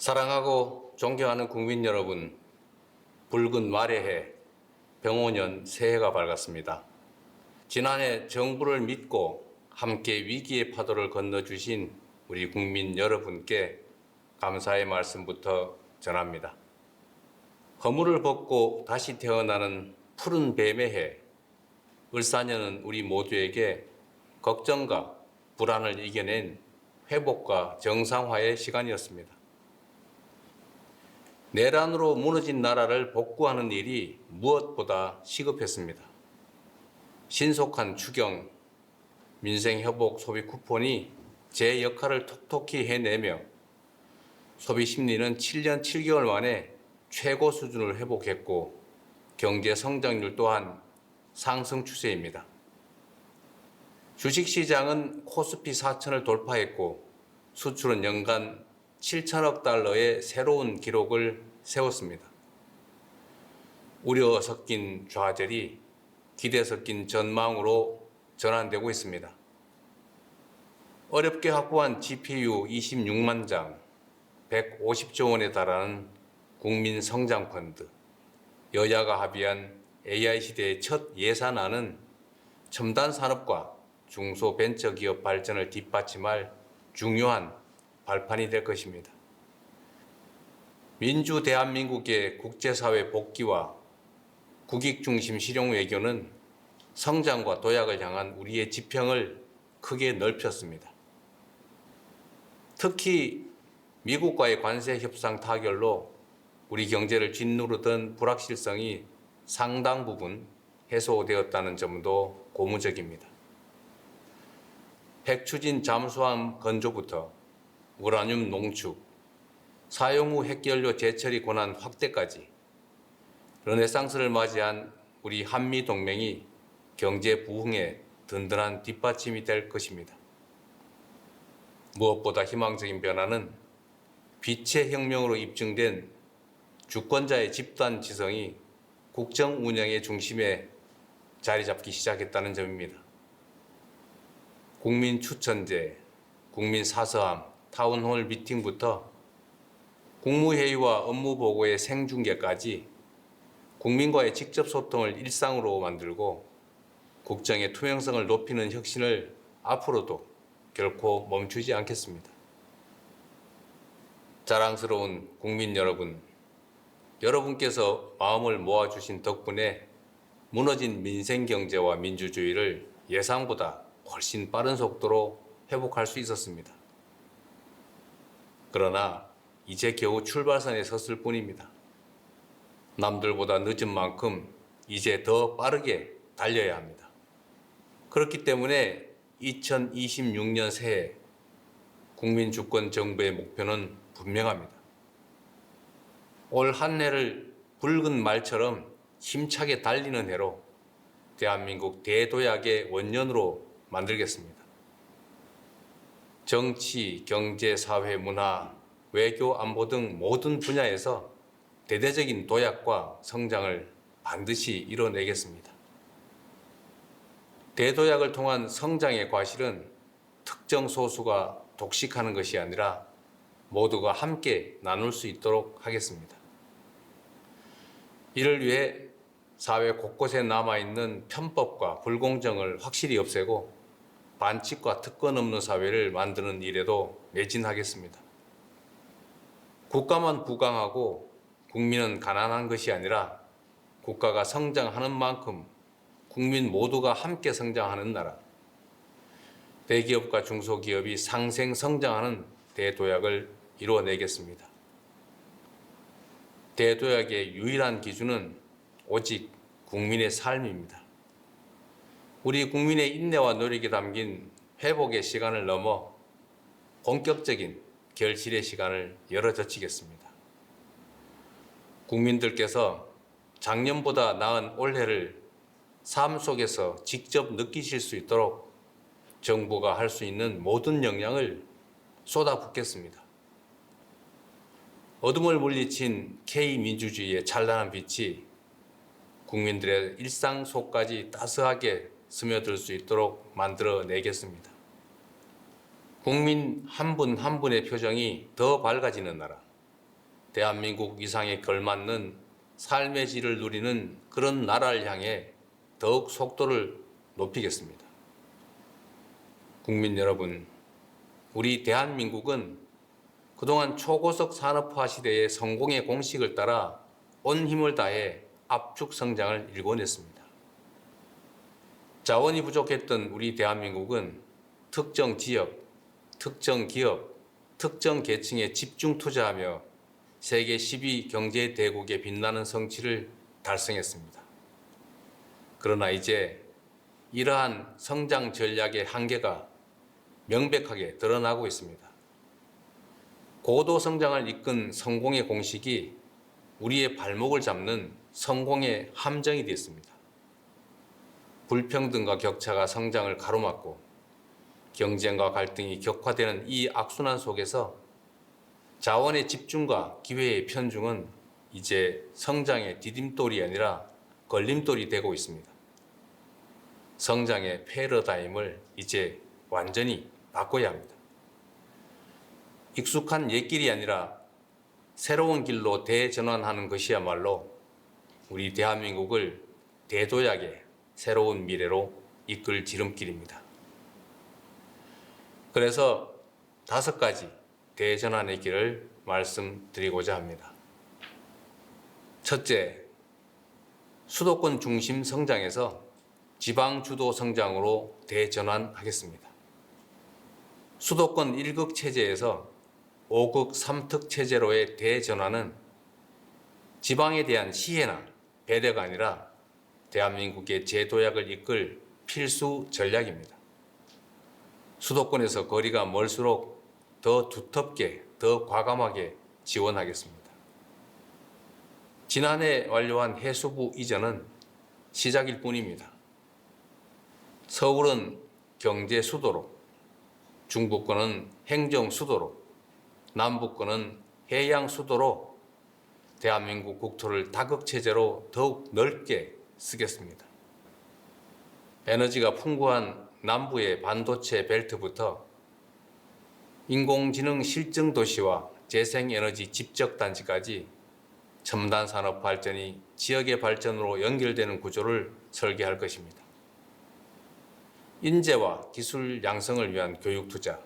사랑하고 존경하는 국민 여러분, 붉은 말의 해, 병오년 새해가 밝았습니다. 지난해 정부를 믿고 함께 위기의 파도를 건너주신 우리 국민 여러분께 감사의 말씀부터 전합니다. 허물을 벗고 다시 태어나는 푸른 뱀의 해, 을사년은 우리 모두에게 걱정과 불안을 이겨낸 회복과 정상화의 시간이었습니다. 내란으로 무너진 나라를 복구하는 일이 무엇보다 시급했습니다. 신속한 추경, 민생회복 소비 쿠폰이 제 역할을 톡톡히 해내며 소비 심리는 7년 7개월 만에 최고 수준을 회복했고 경제 성장률 또한 상승 추세입니다. 주식시장은 코스피 4천을 돌파했고 수출은 연간 7천억 달러의 새로운 기록을 세웠습니다. 우려 섞인 좌절이 기대 섞인 전망으로 전환되고 있습니다. 어렵게 확보한 GPU 26만 장, 150조 원에 달하는 국민성장펀드, 여야가 합의한 AI 시대의 첫 예산안은 첨단 산업과 중소벤처기업 발전을 뒷받침할 중요한 발판이 될 것입니다. 민주 대한민국의 국제사회 복귀와 국익중심 실용 외교는 성장과 도약을 향한 우리의 지평을 크게 넓혔습니다. 특히 미국과의 관세 협상 타결로 우리 경제를 짓누르던 불확실성이 상당 부분 해소되었다는 점도 고무적입니다. 핵추진 잠수함 건조부터 우라늄 농축, 사용 후 핵연료 재처리 권한 확대까지 르네상스를 맞이한 우리 한미 동맹이 경제 부흥에 든든한 뒷받침이 될 것입니다. 무엇보다 희망적인 변화는 빛의 혁명으로 입증된 주권자의 집단 지성이 국정 운영의 중심에 자리 잡기 시작했다는 점입니다. 국민 추천제, 국민 사서함, 타운홀 미팅부터 국무회의와 업무보고의 생중계까지 국민과의 직접 소통을 일상으로 만들고 국정의 투명성을 높이는 혁신을 앞으로도 결코 멈추지 않겠습니다. 자랑스러운 국민 여러분, 여러분께서 마음을 모아주신 덕분에 무너진 민생경제와 민주주의를 예상보다 훨씬 빠른 속도로 회복할 수 있었습니다. 그러나 이제 겨우 출발선에 섰을 뿐입니다. 남들보다 늦은 만큼 이제 더 빠르게 달려야 합니다. 그렇기 때문에 2026년 새해 국민주권 정부의 목표는 분명합니다. 올 한 해를 붉은 말처럼 힘차게 달리는 해로 대한민국 대도약의 원년으로 만들겠습니다. 정치, 경제, 사회, 문화, 외교, 안보 등 모든 분야에서 대대적인 도약과 성장을 반드시 이뤄내겠습니다. 대도약을 통한 성장의 과실은 특정 소수가 독식하는 것이 아니라 모두가 함께 나눌 수 있도록 하겠습니다. 이를 위해 사회 곳곳에 남아있는 편법과 불공정을 확실히 없애고 반칙과 특권 없는 사회를 만드는 일에도 매진하겠습니다. 국가만 부강하고 국민은 가난한 것이 아니라 국가가 성장하는 만큼 국민 모두가 함께 성장하는 나라, 대기업과 중소기업이 상생 성장하는 대도약을 이루어내겠습니다. 대도약의 유일한 기준은 오직 국민의 삶입니다. 우리 국민의 인내와 노력이 담긴 회복의 시간을 넘어 본격적인 결실의 시간을 열어젖히겠습니다. 국민들께서 작년보다 나은 올해를 삶 속에서 직접 느끼실 수 있도록 정부가 할 수 있는 모든 역량을 쏟아붓겠습니다. 어둠을 물리친 K민주주의의 찬란한 빛이 국민들의 일상 속까지 따스하게 스며들 수 있도록 만들어내겠습니다. 국민 한 분 한 분의 표정이 더 밝아지는 나라, 대한민국 위상에 걸맞는 삶의 질을 누리는 그런 나라를 향해 더욱 속도를 높이겠습니다. 국민 여러분, 우리 대한민국은 그동안 초고속 산업화 시대의 성공의 공식을 따라 온 힘을 다해 압축 성장을 일궈냈습니다. 자원이 부족했던 우리 대한민국은 특정 지역, 특정 기업, 특정 계층에 집중 투자하며 세계 10위 경제 대국의 빛나는 성취를 달성했습니다. 그러나 이제 이러한 성장 전략의 한계가 명백하게 드러나고 있습니다. 고도 성장을 이끈 성공의 공식이 우리의 발목을 잡는 성공의 함정이 되었습니다. 불평등과 격차가 성장을 가로막고 경쟁과 갈등이 격화되는 이 악순환 속에서 자원의 집중과 기회의 편중은 이제 성장의 디딤돌이 아니라 걸림돌이 되고 있습니다. 성장의 패러다임을 이제 완전히 바꿔야 합니다. 익숙한 옛길이 아니라 새로운 길로 대전환하는 것이야말로 우리 대한민국을 대도약의 새로운 미래로 이끌 지름길입니다. 그래서 5가지 대전환의 길을 말씀드리고자 합니다. 첫째, 수도권 중심 성장에서 지방 주도 성장으로 대전환하겠습니다. 수도권 1극 체제에서 5극 3특 체제로의 대전환은 지방에 대한 시혜나 배려가 아니라 대한민국의 재도약을 이끌 필수 전략입니다. 수도권에서 거리가 멀수록 더 두텁게, 더 과감하게 지원하겠습니다. 지난해 완료한 해수부 이전은 시작일 뿐입니다. 서울은 경제 수도로, 중부권은 행정 수도로, 남부권은 해양 수도로 대한민국 국토를 다극체제로 더욱 넓게 쓰겠습니다. 에너지가 풍부한 남부의 반도체 벨트부터 인공지능 실증 도시와 재생에너지 집적단지까지 첨단 산업 발전이 지역의 발전으로 연결되는 구조를 설계할 것입니다. 인재와 기술 양성을 위한 교육 투자,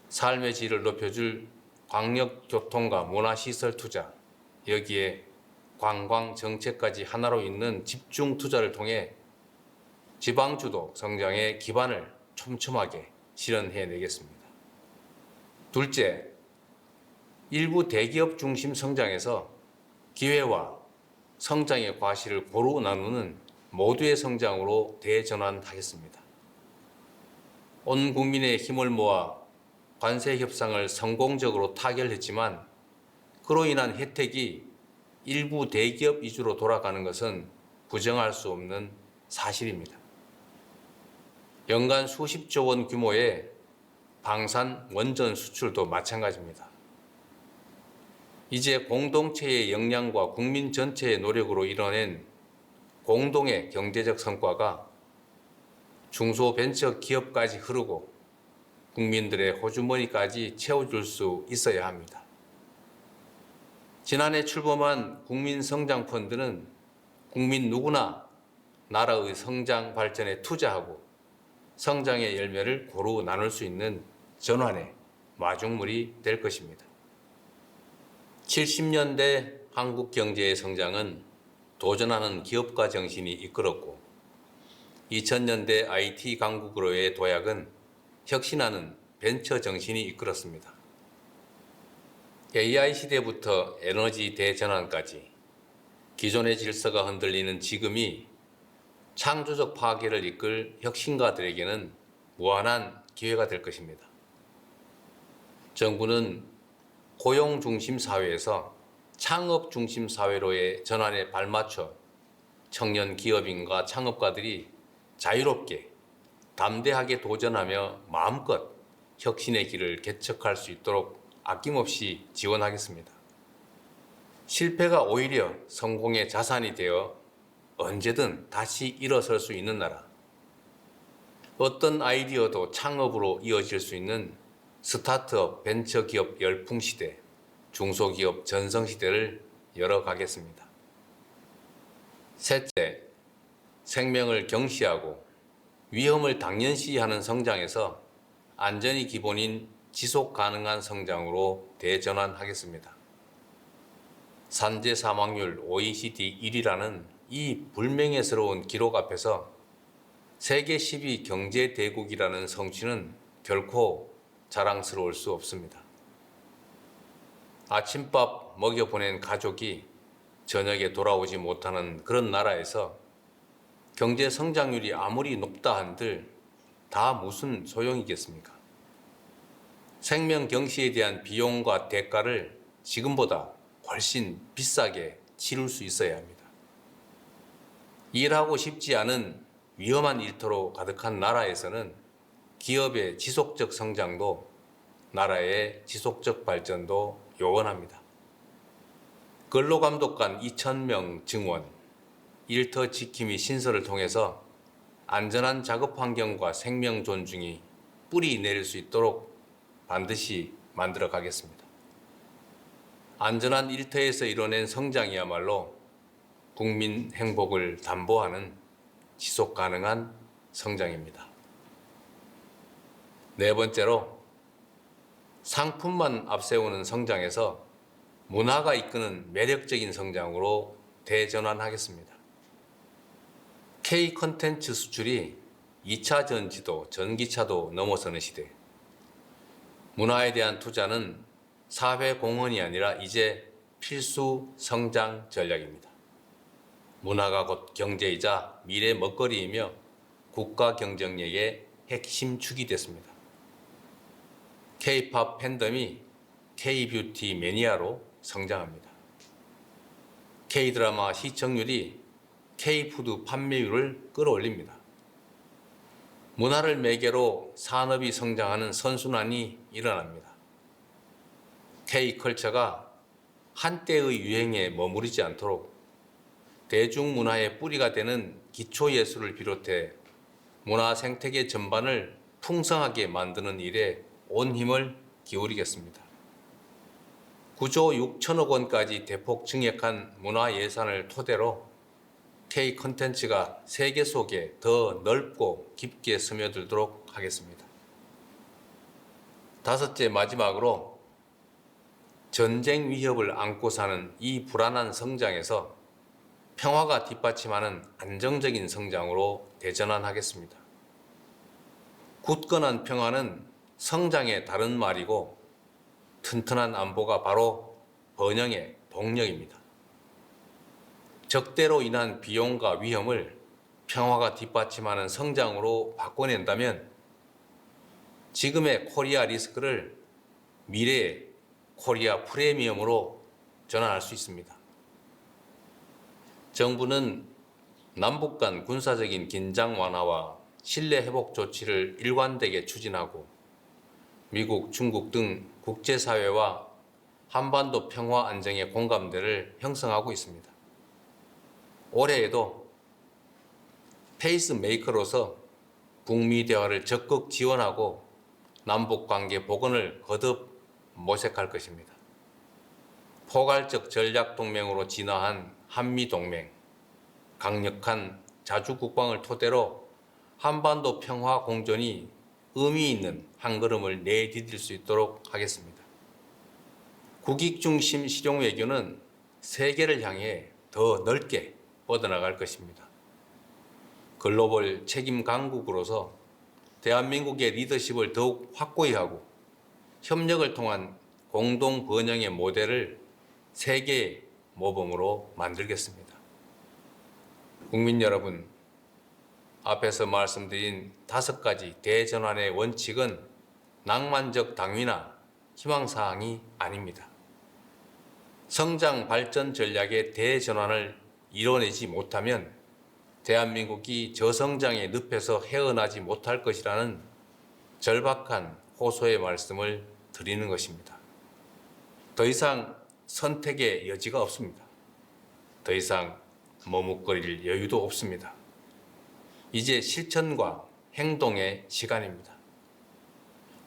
삶의 질을 높여줄 광역교통과 문화시설 투자, 여기에 관광 정책까지 하나로 잇는 집중 투자를 통해 지방주도 성장의 기반을 촘촘하게 실현해내겠습니다. 둘째, 일부 대기업 중심 성장에서 기회와 성장의 과실을 고루 나누는 모두의 성장으로 대전환하겠습니다. 온 국민의 힘을 모아 관세 협상을 성공적으로 타결했지만 그로 인한 혜택이 일부 대기업 위주로 돌아가는 것은 부정할 수 없는 사실입니다. 연간 수십조 원 규모의 방산 원전 수출도 마찬가지입니다. 이제 공동체의 역량과 국민 전체의 노력으로 이뤄낸 공동의 경제적 성과가 중소벤처 기업까지 흐르고 국민들의 호주머니까지 채워줄 수 있어야 합니다. 지난해 출범한 국민성장펀드는 국민 누구나 나라의 성장 발전에 투자하고 성장의 열매를 고루 나눌 수 있는 전환의 마중물이 될 것입니다. 70년대 한국 경제의 성장은 도전하는 기업가 정신이 이끌었고 2000년대 IT 강국으로의 도약은 혁신하는 벤처 정신이 이끌었습니다. AI 시대부터 에너지 대전환까지 기존의 질서가 흔들리는 지금이 창조적 파괴를 이끌 혁신가들에게는 무한한 기회가 될 것입니다. 정부는 고용 중심 사회에서 창업 중심 사회로의 전환에 발맞춰 청년 기업인과 창업가들이 자유롭게 담대하게 도전하며 마음껏 혁신의 길을 개척할 수 있도록 아낌없이 지원하겠습니다. 실패가 오히려 성공의 자산이 되어 언제든 다시 일어설 수 있는 나라, 어떤 아이디어도 창업으로 이어질 수 있는 스타트업 벤처기업 열풍 시대, 중소기업 전성시대를 열어가겠습니다. 셋째, 생명을 경시하고 위험을 당연시하는 성장에서 안전이 기본인 지속 가능한 성장으로 대전환하겠습니다. 산재 사망률 OECD 1위라는 이 불명예스러운 기록 앞에서 세계 10위 경제 대국이라는 성취는 결코 자랑스러울 수 없습니다. 아침밥 먹여보낸 가족이 저녁에 돌아오지 못하는 그런 나라에서 경제 성장률이 아무리 높다 한들 다 무슨 소용이겠습니까? 생명 경시에 대한 비용과 대가를 지금보다 훨씬 비싸게 치를 수 있어야 합니다. 일하고 싶지 않은 위험한 일터로 가득한 나라에서는 기업의 지속적 성장도 나라의 지속적 발전도 요원합니다. 근로감독관 2,000명 증원, 일터 지킴이 신설을 통해서 안전한 작업 환경과 생명 존중이 뿌리 내릴 수 있도록 반드시 만들어 가겠습니다. 안전한 일터에서 이뤄낸 성장이야말로 국민 행복을 담보하는 지속 가능한 성장입니다. 네 번째로, 상품만 앞세우는 성장에서 문화가 이끄는 매력적인 성장으로 대전환하겠습니다. K 콘텐츠 수출이 2차 전지도 전기차도 넘어서는 시대. 문화에 대한 투자는 사회 공헌이 아니라 이제 필수 성장 전략입니다. 문화가 곧 경제이자 미래 먹거리이며 국가 경쟁력의 핵심 축이 됐습니다. K-팝 팬덤이 K-뷰티 매니아로 성장합니다. K-드라마 시청률이 K-푸드 판매율을 끌어올립니다. 문화를 매개로 산업이 성장하는 선순환이 일어납니다. K-컬처가 한때의 유행에 머무르지 않도록 대중문화의 뿌리가 되는 기초예술을 비롯해 문화 생태계 전반을 풍성하게 만드는 일에 온 힘을 기울이겠습니다. 9조 6천억 원까지 대폭 증액한 문화예산을 토대로 K-콘텐츠가 세계 속에 더 넓고 깊게 스며들도록 하겠습니다. 다섯째, 마지막으로 전쟁 위협을 안고 사는 이 불안한 성장에서 평화가 뒷받침하는 안정적인 성장으로 대전환하겠습니다. 굳건한 평화는 성장의 다른 말이고 튼튼한 안보가 바로 번영의 동력입니다. 적대로 인한 비용과 위험을 평화가 뒷받침하는 성장으로 바꿔낸다면 지금의 코리아 리스크를 미래의 코리아 프리미엄으로 전환할 수 있습니다. 정부는 남북 간 군사적인 긴장 완화와 신뢰 회복 조치를 일관되게 추진하고 미국, 중국 등 국제사회와 한반도 평화 안정의 공감대를 형성하고 있습니다. 올해에도 페이스메이커로서 북미 대화를 적극 지원하고 남북 관계 복원을 거듭 모색할 것입니다. 포괄적 전략 동맹으로 진화한 한미 동맹, 강력한 자주 국방을 토대로 한반도 평화 공존이 의미 있는 한 걸음을 내디딜 수 있도록 하겠습니다. 국익 중심 실용 외교는 세계를 향해 더 넓게 뻗어나갈 것입니다. 글로벌 책임 강국으로서 대한민국의 리더십을 더욱 확고히 하고 협력을 통한 공동 번영의 모델을 세계의 모범으로 만들겠습니다. 국민 여러분, 앞에서 말씀드린 5가지 대전환의 원칙은 낭만적 당위나 희망사항이 아닙니다. 성장 발전 전략의 대전환을 이뤄내지 못하면 대한민국이 저성장의 늪에서 헤어나지 못할 것이라는 절박한 호소의 말씀을 드리는 것입니다. 더 이상 선택의 여지가 없습니다. 더 이상 머뭇거릴 여유도 없습니다. 이제 실천과 행동의 시간입니다.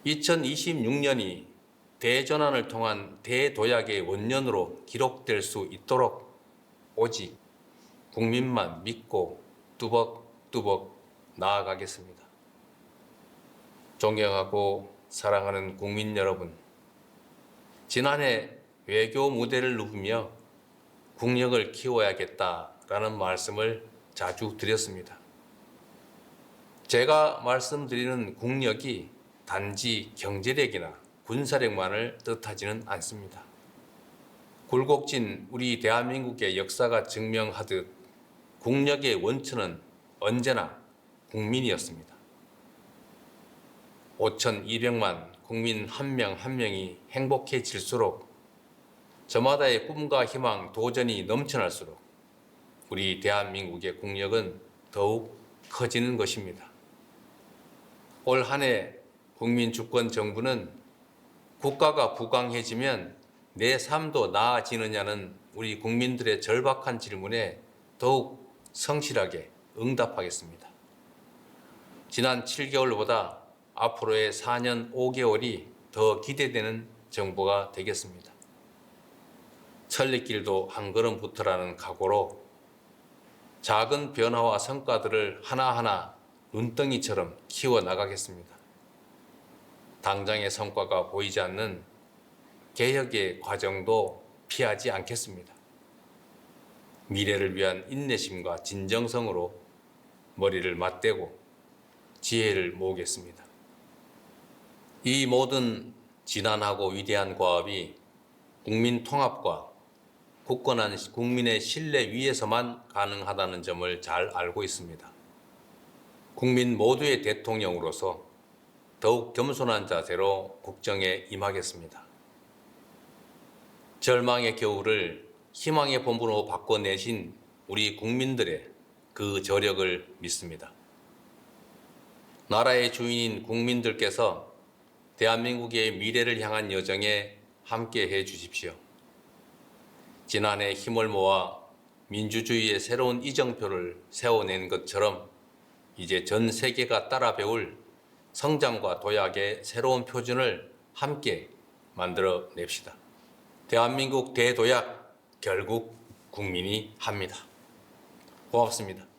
2026년이 대전환을 통한 대도약의 원년으로 기록될 수 있도록 오직 국민만 믿고 뚜벅뚜벅 나아가겠습니다. 존경하고 사랑하는 국민 여러분, 지난해 외교 무대를 누비며 국력을 키워야겠다라는 말씀을 자주 드렸습니다. 제가 말씀드리는 국력이 단지 경제력이나 군사력만을 뜻하지는 않습니다. 굴곡진 우리 대한민국의 역사가 증명하듯 국력의 원천은 언제나 국민이었습니다. 5,200만 국민 한 명 한 명이 행복해질수록 저마다의 꿈과 희망, 도전이 넘쳐날수록 우리 대한민국의 국력은 더욱 커지는 것입니다. 올 한 해 국민주권정부는 국가가 부강해지면 내 삶도 나아지느냐는 우리 국민들의 절박한 질문에 더욱 성실하게 응답하겠습니다. 지난 7개월보다 앞으로의 4년 5개월이 더 기대되는 정부가 되겠습니다. 천리길도 한 걸음부터라는 각오로 작은 변화와 성과들을 하나하나 눈덩이처럼 키워나가겠습니다. 당장의 성과가 보이지 않는 개혁의 과정도 피하지 않겠습니다. 미래를 위한 인내심과 진정성으로 머리를 맞대고 지혜를 모으겠습니다. 이 모든 진한하고 위대한 과업이 국민 통합과 굳건한 국민의 신뢰 위에서만 가능하다는 점을 잘 알고 있습니다. 국민 모두의 대통령으로서 더욱 겸손한 자세로 국정에 임하겠습니다. 절망의 겨울을 희망의 봄으로 바꿔내신 우리 국민들의 그 저력을 믿습니다. 나라의 주인인 국민들께서 대한민국의 미래를 향한 여정에 함께해 주십시오. 지난해 힘을 모아 민주주의의 새로운 이정표를 세워낸 것처럼 이제 전 세계가 따라 배울 성장과 도약의 새로운 표준을 함께 만들어 냅시다. 대한민국 대도약 결국 국민이 합니다. 고맙습니다.